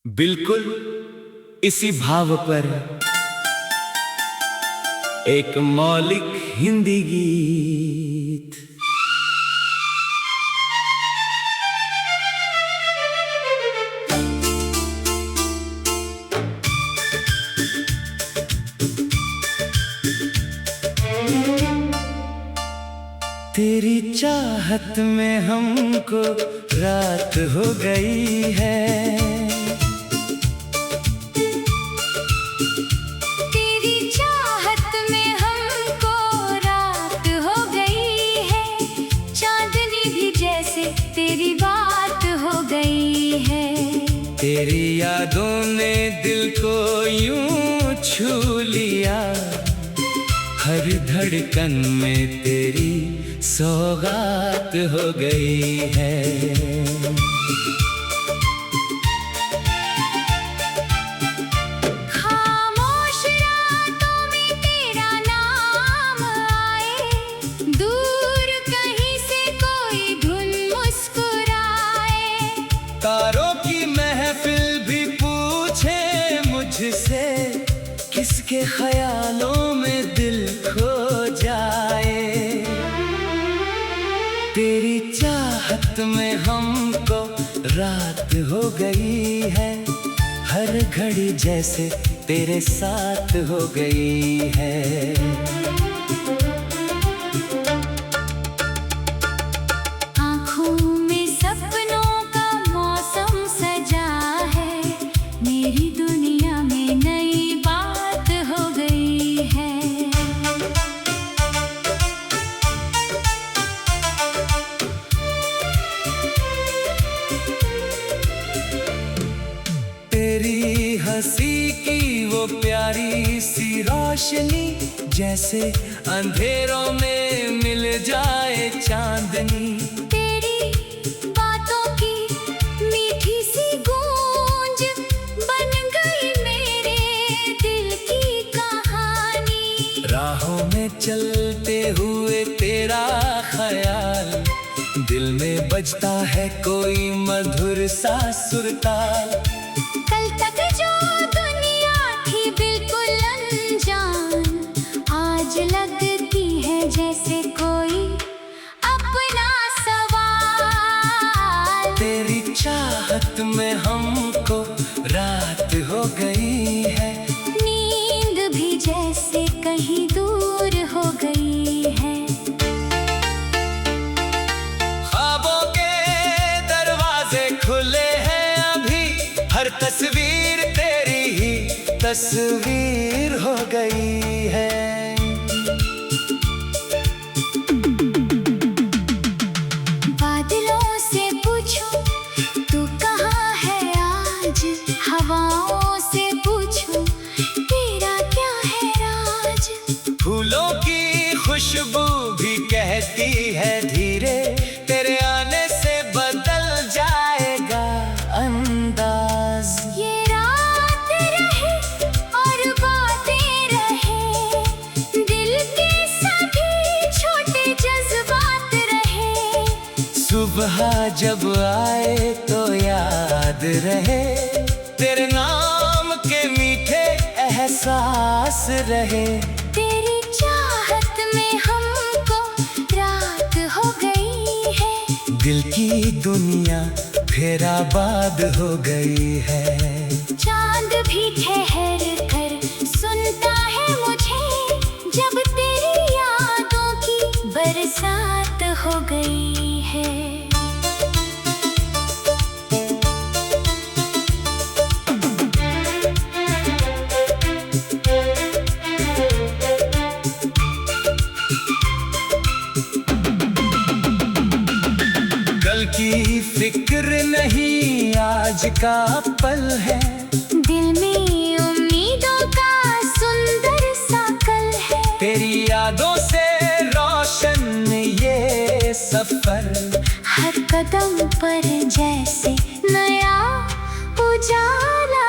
बिल्कुल इसी भाव पर एक मौलिक हिंदी गीत। तेरी चाहत में हमको रात हो गई है, तेरी चाहत में हमको रात हो गई है, चांदनी भी जैसे तेरी बात हो गई है। तेरी यादों ने दिल को यूं छू लिया, हर धड़कन में तेरी सौगात हो गई है। खामोश रातों में तेरा नाम आए, दूर कहीं से कोई धुन मुस्कुराए। तारों की महफिल भी पूछे मुझसे, किसके ख्यालों में दिल खो जाए। तेरी चाहत में हमको रात हो गई है, हर घड़ी जैसे तेरे साथ हो गई है। आँखों में सपनों का मौसम सजा है, मेरी दुनिया में नई बात हो गई है। तेरी हंसी की वो प्यारी सी रोशनी, जैसे अंधेरों में मिल जाए चांदनी। तेरी बातों की मीठी सी गूंज बन गई मेरे दिल की कहानी। राहों में चलते हुए तेरा ख्याल, दिल में बजता है कोई मधुर सा सुरताल। कल तक जो दुनिया थी बिल्कुल अनजान, आज लगती है जैसे कोई अपना सवाल। तेरी चाहत में हमको रात हो गई है, नींद भी जैसे कहीं दूर हो गई है। ख्वाबों के दरवाजे खुले हैं अभी, हर तस्वीर तेरी ही तस्वीर हो गई है। बादलों से पूछूं तू कहाँ है आज, हवाओं से पूछूं तेरा क्या है राज। फूलों की खुशबू भी कहती है धीरे, तेरे आने से बदल जाएगा अंदाज। ये रात रहे और बातें रहे, दिल के सभी छोटे जज्बात रहे। सुबह जब आए तो याद रहे, तेरे नाम के मीठे एहसास रहे। तेरी चाहत में हमको रात हो गई है, दिल की दुनिया फिर आबाद हो गई है। चांद भी ठहर कर सुनता है मुझे, जब तेरी यादों की बरसात हो गई है। कल की फिक्र नहीं आज का पल है, दिल में उम्मीदों का सुंदर सा कल है। तेरी यादों से रोशन ये सफर, हर कदम पर जैसे नया उजाला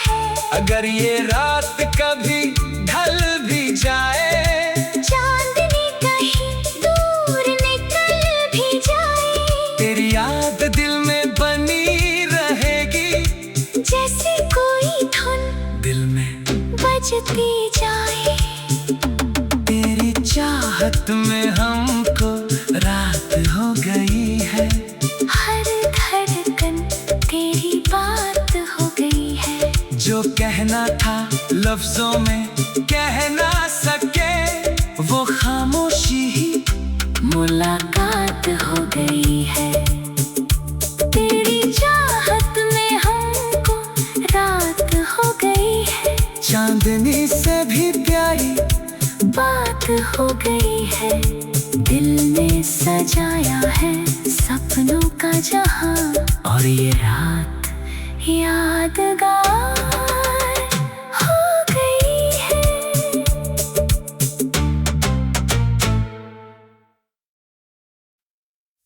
है। अगर ये रात कभी ढल भी जाए, चांदनी कहीं दूर निकल भी जाए, तेरी याद दिल में बनी रहेगी। जैसे बजती जाए। तेरी चाहत में हमको रात हो गई है, हर धड़कन तेरी बात हो गई है। जो कहना था लफ्जों में कह ना सके, वो खामोशी ही मुलाकात हो गई है। तेरी चाहत में हमको रात हो गई है, चांदनी से भी प्यारी बात हो गई है। दिल ने सजाया है सपनों का जहां, और ये रात यादगार हो गई है।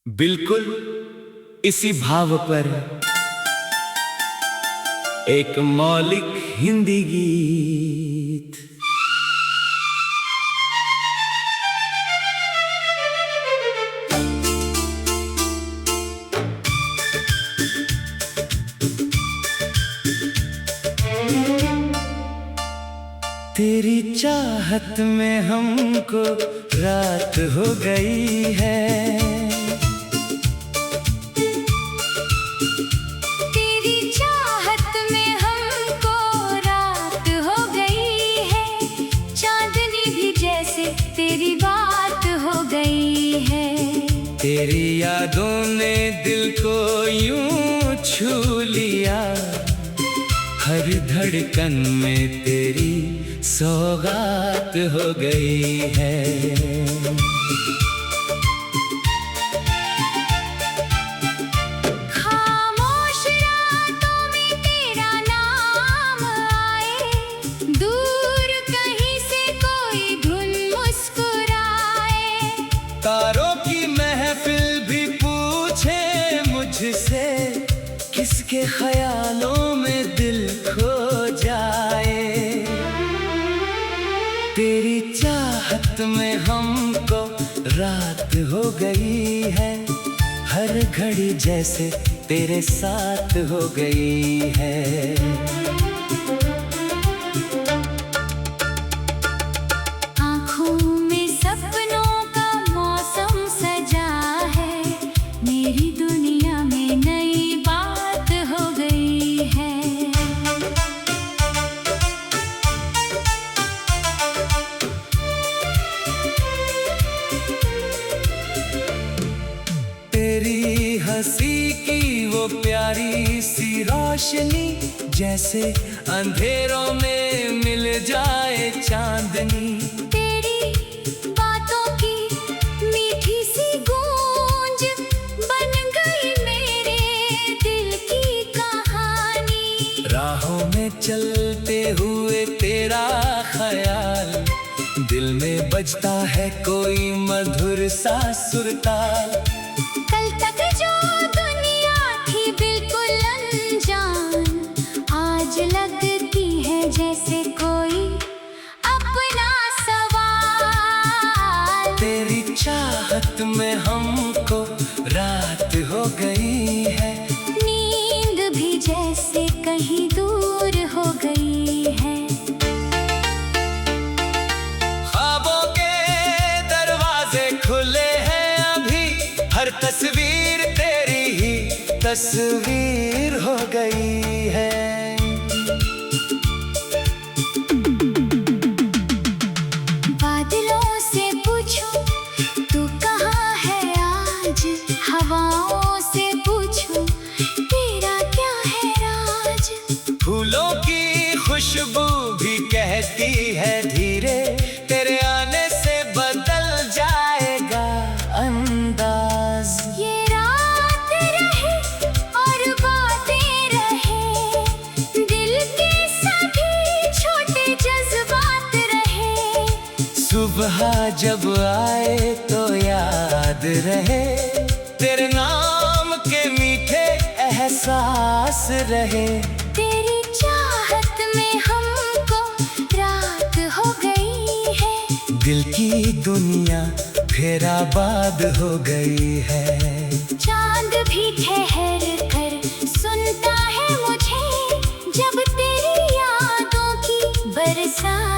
बिल्कुल इसी भाव पर एक मौलिक हिंदी गीत। तेरी चाहत में हमको रात हो गई है, तेरी चाहत में हमको रात हो गई है। चांदनी भी जैसे तेरी बात हो गई है। तेरी यादों ने दिल को यूं छू लिया, हर धड़कन में तेरी सौगात हो गई है। खामोश रातों में तेरा नाम आए, दूर कहीं से कोई धुन मुस्कुराए। तारों की महफिल भी पूछे मुझसे, किसके ख्यालों में दिल खो जाए। तेरी चाहत में हमको रात हो गई है, हर घड़ी जैसे तेरे साथ हो गई है। आँखों में सपनों का मौसम सजा है, मेरी दुनिया में नई बात हो गई है। तेरी हंसी की वो प्यारी सी रोशनी, जैसे अंधेरों में मिल जाए चांदनी। तेरी बातों की मीठी सी गूंज बन गई मेरे दिल की कहानी। राहों में चलते हुए तेरा ख्याल, दिल में बजता है कोई मधुर सा सुरताल। कल तक जो दुनिया थी बिल्कुल अनजान, आज लगती है जैसे कोई अपना सवाल। तेरी चाहत में हमको रात हो गई है, नींद भी जैसे कहीं दूर हो गई है। ख्वाबों के दरवाजे खुले हैं अभी, हर तस्वीर तेरी ही तस्वीर हो गई है। बादलों से पूछूं तू कहाँ है आज, हवाओं से पूछूं तेरा क्या है राज। फूलों की खुशबू भी कहती है धीरे, तेरे आने से बदल जाएगा अंदाज। ये रात रहे और बातें रहे, दिल के सभी छोटे जज्बात रहे। सुबह जब आए तो याद रहे, तेरे नाम के मीठे एहसास रहे। तेरी चाहत में हमको रात हो गई है, दिल की दुनिया फिर आबाद हो गई है। चांद भी ठहर कर सुनता है मुझे, जब तेरी यादों की बरसात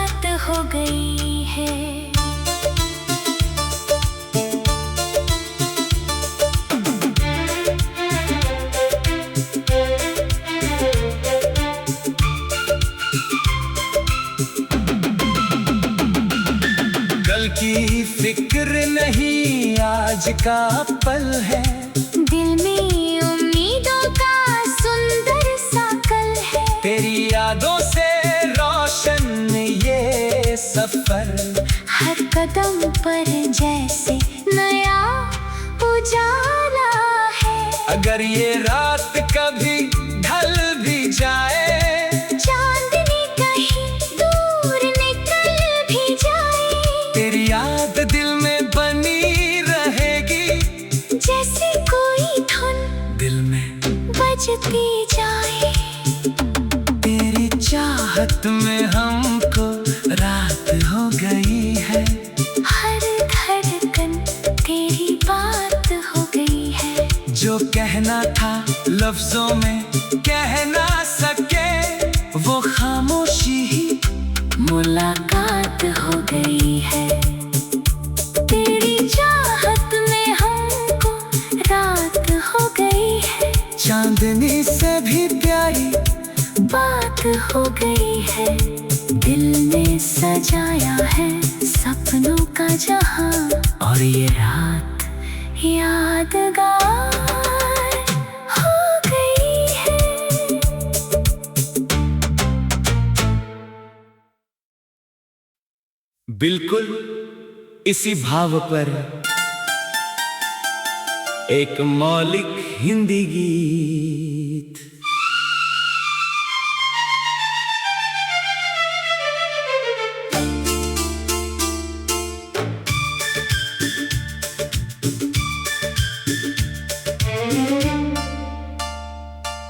का पल है, दिल में उम्मीदों का सुंदर सा कल है। तेरी यादों से रोशन ये सफर, हर कदम पर जैसे नया उजाला है। अगर ये रात कभी ढल भी जाए, चांदनी कहीं दूर निकल भी जाए, तेरी याद दिल में बनी रहेगी, जैसे कोई धुन दिल में बजती जाए। तेरी चाहत में हमको रात हो गई है, हर धड़कन तेरी बात हो गई है। जो कहना था लफ्जों में कह ना सके, वो खामोशी ही मुलाकात हो गई है। तेरी चाहत में हमको रात हो गई है, चांदनी से भी प्यारी बात हो गई है। दिल ने सजाया है सपनों का जहां, और ये रात यादगार हो गई है। बिल्कुल इसी भाव पर एक मौलिक हिंदी गीत।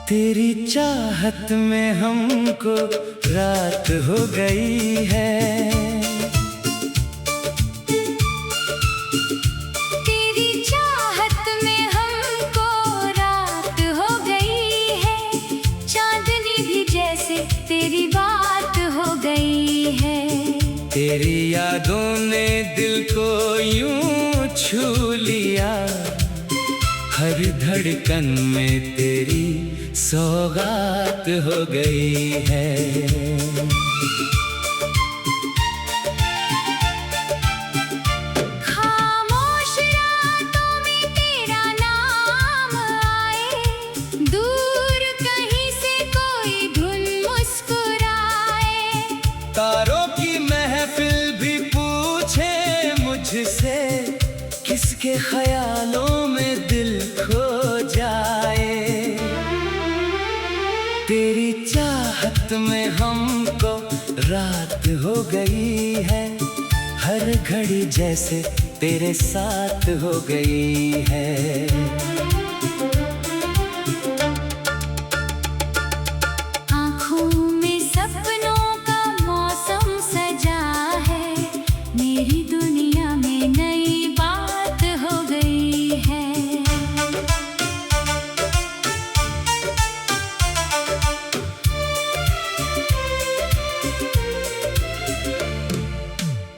तेरी चाहत में हमको रात हो गई है, तेरी चाहत में हमको रात हो गई है, चांदनी भी जैसे तेरी बात हो गई है। तेरी यादों ने दिल को यूं छू लिया, हर धड़कन में तेरी सौगात हो गई है। खामोश रातों में तेरा नाम आए, दूर कहीं से कोई धुन मुस्कुराए, तारों की महफिल भी पूछे मुझसे, किसके ख्यालों में दिल खो जाए। तेरी चाहत में हमको रात हो गई है, हर घड़ी जैसे तेरे साथ हो गई है। आँखों में सपनों का मौसम सजा है, मेरी दुनिया में नई बात हो गई है।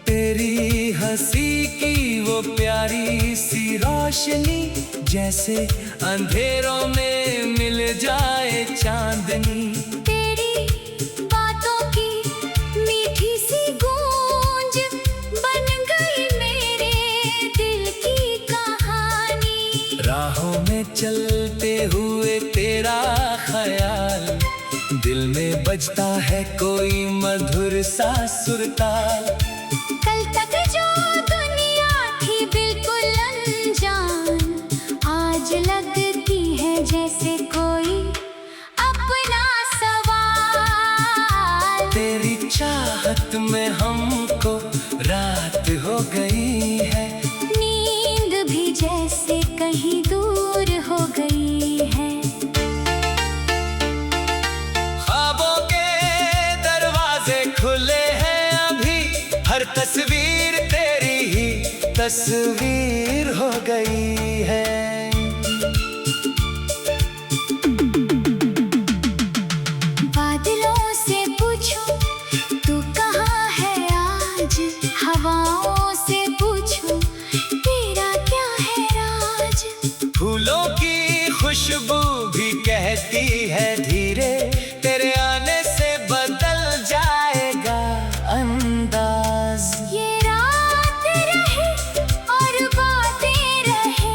तेरी हंसी की वो प्यारी सी रोशनी, जैसे अंधेरों में मिल जाए चांदनी। तेरी बातों की मीठी सी गूंज बन गई मेरे दिल की कहानी। राहों में चलते हुए तेरा ख्याल, दिल में बजता है कोई मधुर सा सुरताल। कल तक जो दुनिया थी बिल्कुल अनजान, आज लगती है जैसे कोई अपना सवाल। तेरी चाहत में हमको रात हो गई है, नींद भी जैसे कहीं दूर हो गई है। ख्वाबों के दरवाजे खुले हैं अभी, हर तस्वीर तेरी ही तस्वीर हो गई है। बादलों से पूछूं तू कहाँ है आज, हवाओं से पूछूं तेरा क्या है राज। फूलों की खुशबू भी कहती है धीरे, तेरे आने से बदल जाएगा अंदाज। ये रात रहे और बातें रहे,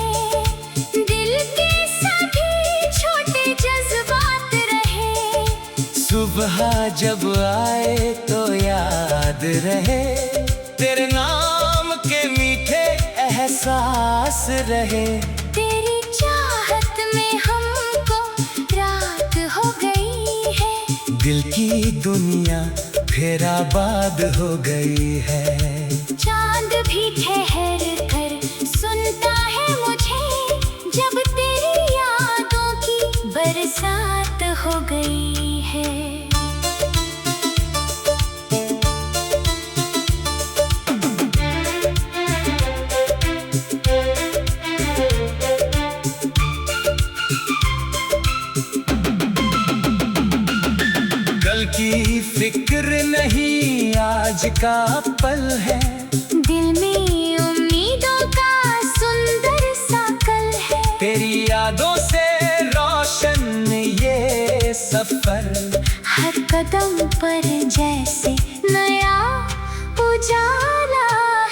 सुबह जब आए तो याद रहे, तेरे नाम के मीठे एहसास रहे। तेरी चाहत में हमको रात हो गई है, दिल की दुनिया फिर आबाद हो गई है। चांद भी ठहर कर सुनता है मुझे, जब तेरी यादों की बरसात हो गई है। कल की फिक्र नहीं आज का पल है, दिल में उम्मीदों का सुंदर सा कल है। तेरी यादों से रोशन ये सफर, हर कदम पर जैसे नया उजाला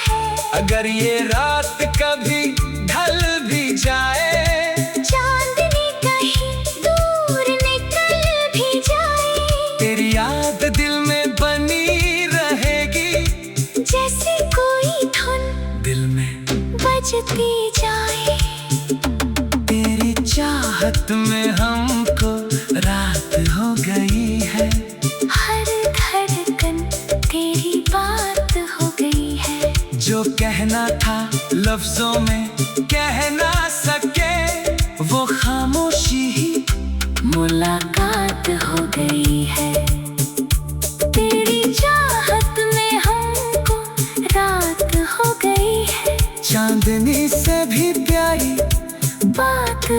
है। अगर ये रात कभी ढल भी जाए, चांदनी कहीं दूर निकल भी जाए, तेरी याद दिल में बनी रहेगी, जैसे कोई धुन दिल में बजती जाए। तेरी चाहत में हमको रात हो गई है, हर धड़कन तेरी बात हो गई है। जो कहना था लफ्जों में कह ना सके, वो खामोशी ही मुलाकात हो गई है। तेरी चाहत में हमको रात हो गई है, चांदनी से भी प्यारी बात